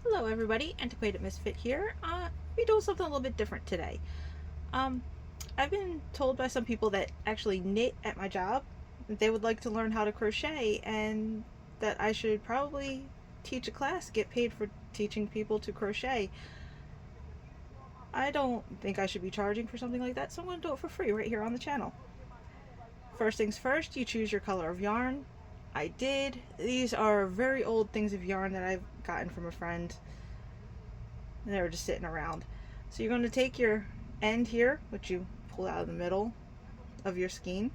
Hello everybody, Antiquated Misfit here. We're doing something a little bit different today. Um, I've been told by some people that actually knit at my job that they would like to learn how to crochet and that I should probably teach a class, get paid for teaching people to crochet. I don't think I should be charging for something like that, so I'm going to do it for free right here on the channel. First things first, you choose your color of yarn. I did. These are very old things of yarn that I've gotten from a friend. They were just sitting around. So you're going to take your end here, which you pull out of the middle of your skein,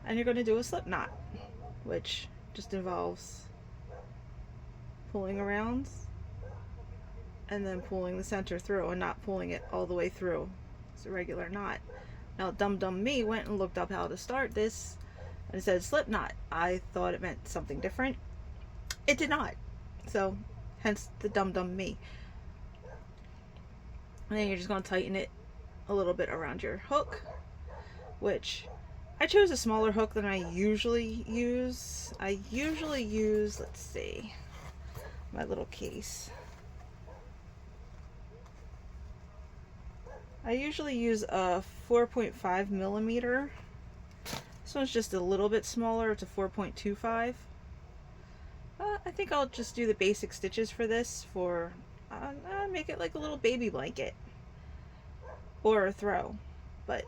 and you're going to do a slip knot, which just involves pulling around and then pulling the center through and not pulling it all the way through. It's a regular knot. Now dumb me went and looked up how to start this, and it said slip knot. I thought it meant something different. It did not. So hence the dumb me. And then you're just going to tighten it a little bit around your hook, which I chose a smaller hook than I usually use. I usually use, let's see, my little case. I usually use a 4.5 millimeter. This one's just a little bit smaller. It's a 4.25. I think I'll just do the basic stitches for this for make it like a little baby blanket or a throw. But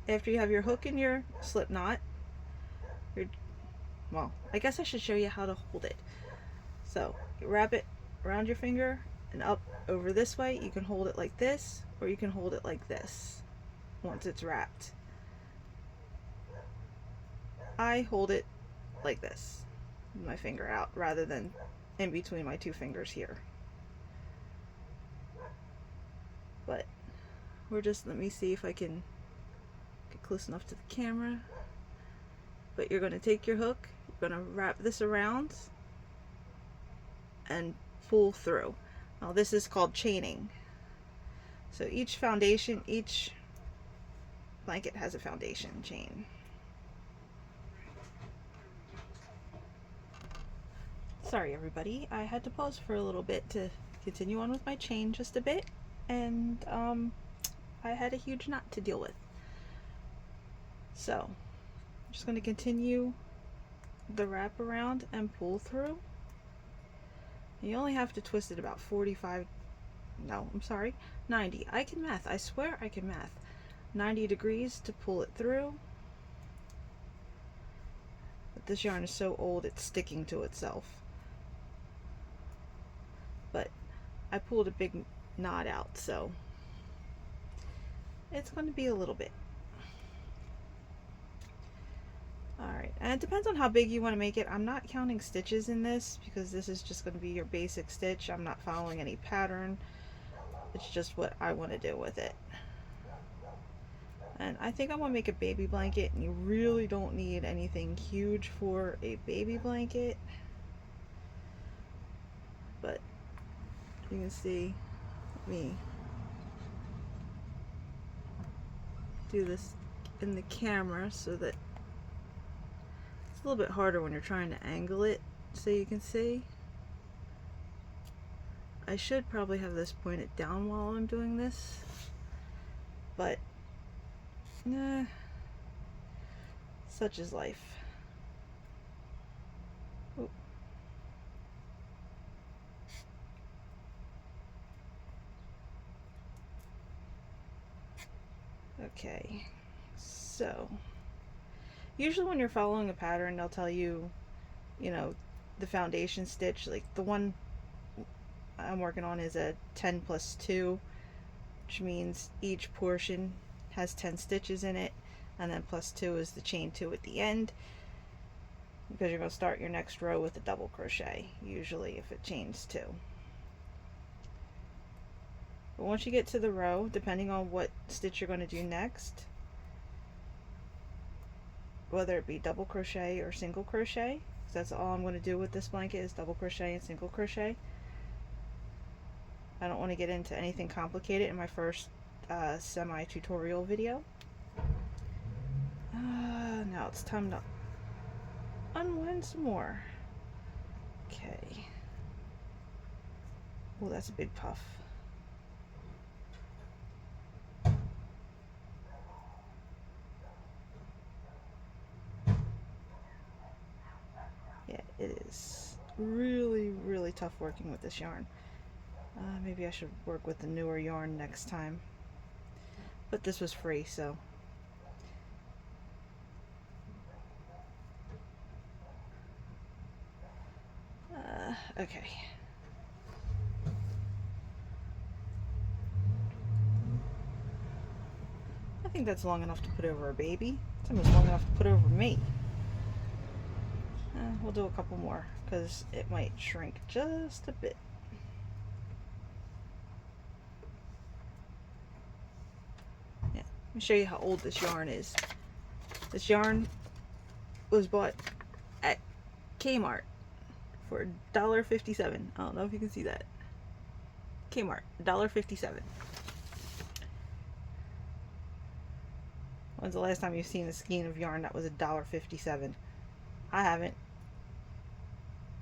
after you have your hook and your slip knot, well, I guess I should show you how to hold it. So you wrap it around your finger and up over this way. You can hold it like this, or you can hold it like this once it's wrapped. I hold it like this, with my finger out, rather than in between my two fingers here. But we're just, let me see if I can get close enough to the camera. But you're going to take your hook, you're going to wrap this around and pull through. Now this is called chaining. So each blanket has a foundation chain. Sorry everybody, I had to pause for a little bit to continue on with my chain just a bit, and I had a huge knot to deal with. So I'm just going to continue the wrap around and pull through. You only have to twist it about 90. I can math. I swear I can math. 90 degrees to pull it through. But this yarn is so old it's sticking to itself. But I pulled a big knot out, so it's going to be a little bit. Alright, and it depends on how big you want to make it. I'm not counting stitches in this because this is just going to be your basic stitch. I'm not following any pattern. It's just what I want to do with it. And I think I want to make a baby blanket, and you really don't need anything huge for a baby blanket. But you can see me do this in the camera so that it's a little bit harder when you're trying to angle it so you can see. I should probably have this pointed down while I'm doing this, but such is life. Ooh. Okay, so usually when you're following a pattern, they'll tell you, you know, the foundation stitch. Like the one I'm working on is a 10 plus 2, which means each portion has 10 stitches in it, and then plus 2 is the chain 2 at the end, because you're going to start your next row with a double crochet usually if it chains 2. But once you get to the row, depending on what stitch you're going to do next, whether it be double crochet or single crochet, because that's all I'm going to do with this blanket is double crochet and single crochet. I don't want to get into anything complicated in my first semi-tutorial video. Now it's time to unwind some more. Okay, Oh, that's a big puff. Yeah, it is really, really tough working with this yarn. Maybe I should work with the newer yarn next time. But this was free, so. Okay. I think that's long enough to put over a baby. It's almost long enough to put over me. We'll do a couple more because it might shrink just a bit. Yeah, let me show you how old this yarn is. This yarn was bought at Kmart for $1.57. I don't know if you can see that. Kmart, $1.57. When's the last time you've seen a skein of yarn that was $1.57? I haven't.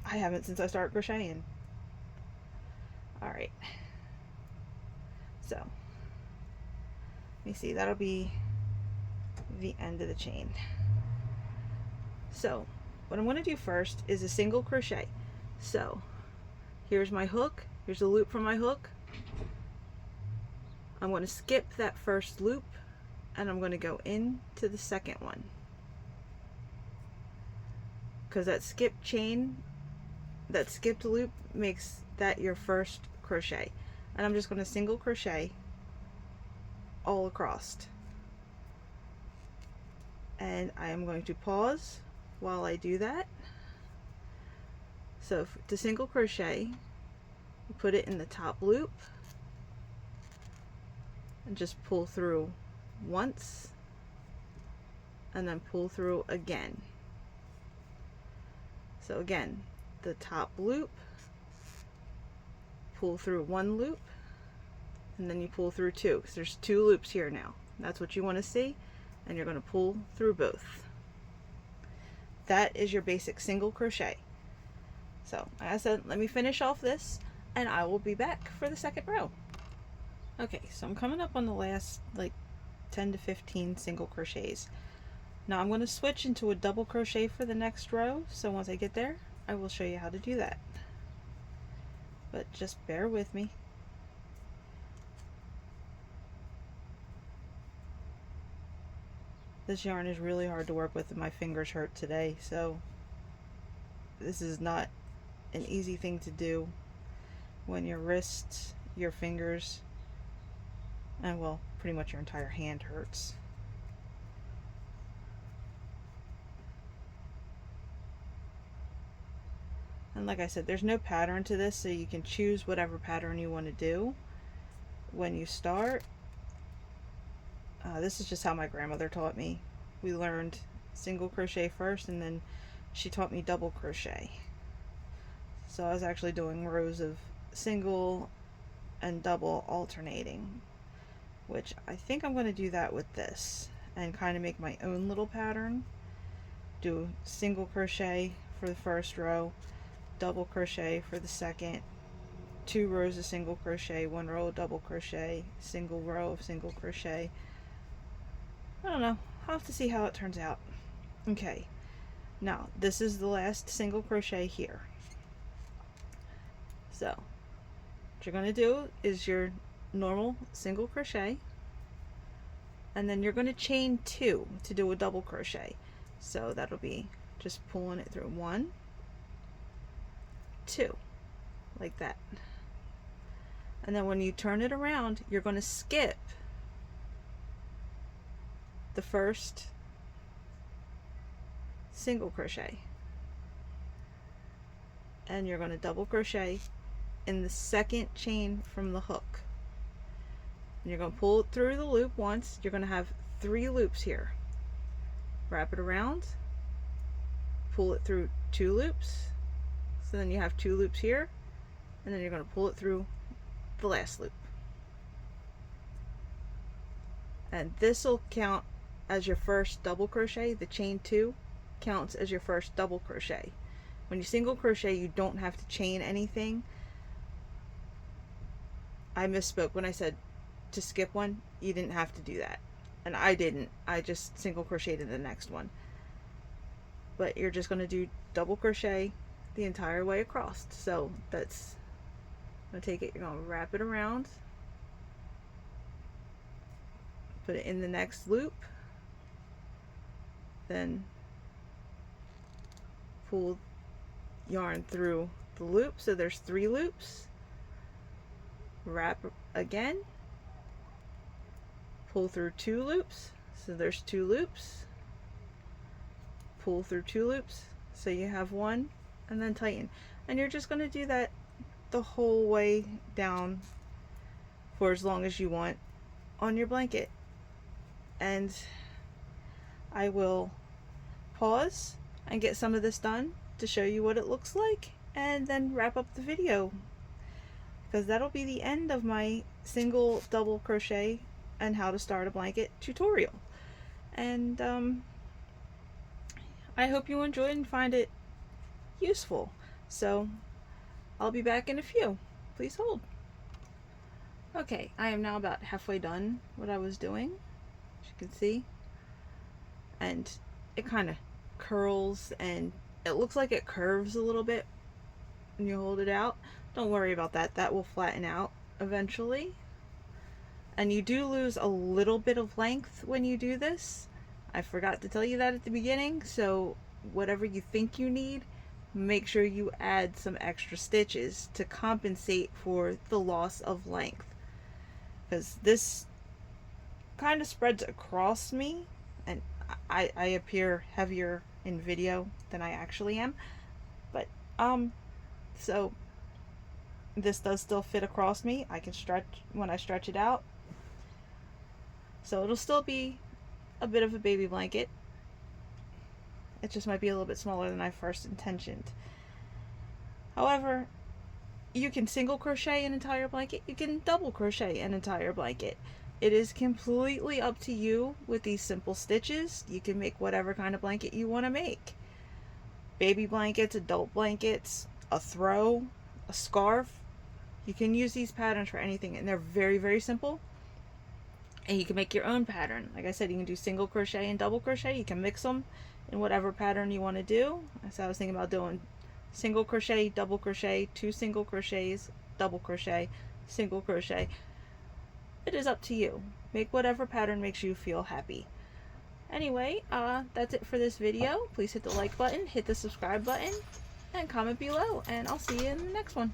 I haven't since I started crocheting. Alright. So, let me see. That'll be the end of the chain. So, what I'm going to do first is a single crochet. So, here's my hook. Here's the loop from my hook. I'm going to skip that first loop and I'm going to go into the second one. Because that skipped chain, that skipped loop makes that your first crochet. And I'm just going to single crochet all across. And I am going to pause while I do that. So to single crochet, you put it in the top loop and just pull through once and then pull through again. So again, the top loop, pull through one loop, and then you pull through two, because there's two loops here now. That's what you want to see, and you're going to pull through both. That is your basic single crochet. So like I said, let me finish off this and I will be back for the second row. Okay, so I'm coming up on the last like 10 to 15 single crochets. Now I'm going to switch into a double crochet for the next row, so once I get there I will show you how to do that. But just bear with me. This yarn is really hard to work with and my fingers hurt today, so this is not an easy thing to do when your wrists, your fingers, and well, pretty much your entire hand hurts. And like I said, there's no pattern to this, so you can choose whatever pattern you want to do when you start. This is just how my grandmother taught me. We learned single crochet first, and then she taught me double crochet. So I was actually doing rows of single and double alternating, which I think I'm going to do that with this and kind of make my own little pattern. Do single crochet for the first row, double crochet for the second, 2 rows of single crochet, 1 row of double crochet, single row of single crochet. I don't know, I'll have to see how it turns out. Okay, now this is the last single crochet here. So what you're going to do is your normal single crochet, and then you're going to chain 2 to do a double crochet. So that'll be just pulling it through 1, 2, like that. And then when you turn it around, you're going to skip the first single crochet, and you're going to double crochet in the second chain from the hook, and you're going to pull it through the loop once. You're going to have 3 loops here. Wrap it around, pull it through 2 loops, so then you have 2 loops here, and then you're going to pull it through the last loop, and this will count as your first double crochet. The chain 2 counts as your first double crochet. When you single crochet, you don't have to chain anything. I misspoke when I said to skip one. You didn't have to do that, and I didn't. I just single crocheted in the next one. But you're just going to do double crochet the entire way across. So that's going to take it, you're going to wrap it around, put it in the next loop, then pull yarn through the loop, so there's 3 loops, wrap again, pull through 2 loops, so there's 2 loops, pull through 2 loops, so you have 1, and then tighten. And you're just going to do that the whole way down for as long as you want on your blanket. And I will pause and get some of this done to show you what it looks like, and then wrap up the video, because that'll be the end of my single double crochet and how to start a blanket tutorial. And I hope you enjoyed and find it useful. So I'll be back in a few. Please hold. Okay, I am now about halfway done what I was doing, as you can see. And it kind of curls, and it looks like it curves a little bit when you hold it out. Don't worry about that. That will flatten out eventually. And you do lose a little bit of length when you do this. I forgot to tell you that at the beginning, so whatever you think you need, make sure you add some extra stitches to compensate for the loss of length, because this kind of spreads across me, and I appear heavier in video than I actually am, but so this does still fit across me. I can stretch when I stretch it out, so it'll still be a bit of a baby blanket. It just might be a little bit smaller than I first intentioned. However, you can single crochet an entire blanket, you can double crochet an entire blanket. It is completely up to you with these simple stitches. You can make whatever kind of blanket you want to make. Baby blankets, adult blankets, a throw, a scarf. You can use these patterns for anything, and they're very, very simple. And you can make your own pattern. Like I said, you can do single crochet and double crochet. You can mix them in whatever pattern you want to do. So I was thinking about doing single crochet, double crochet, 2 single crochets, double crochet, single crochet. It is up to you. Make whatever pattern makes you feel happy. Anyway, that's it for this video. Please hit the like button, hit the subscribe button, and comment below, and I'll see you in the next one.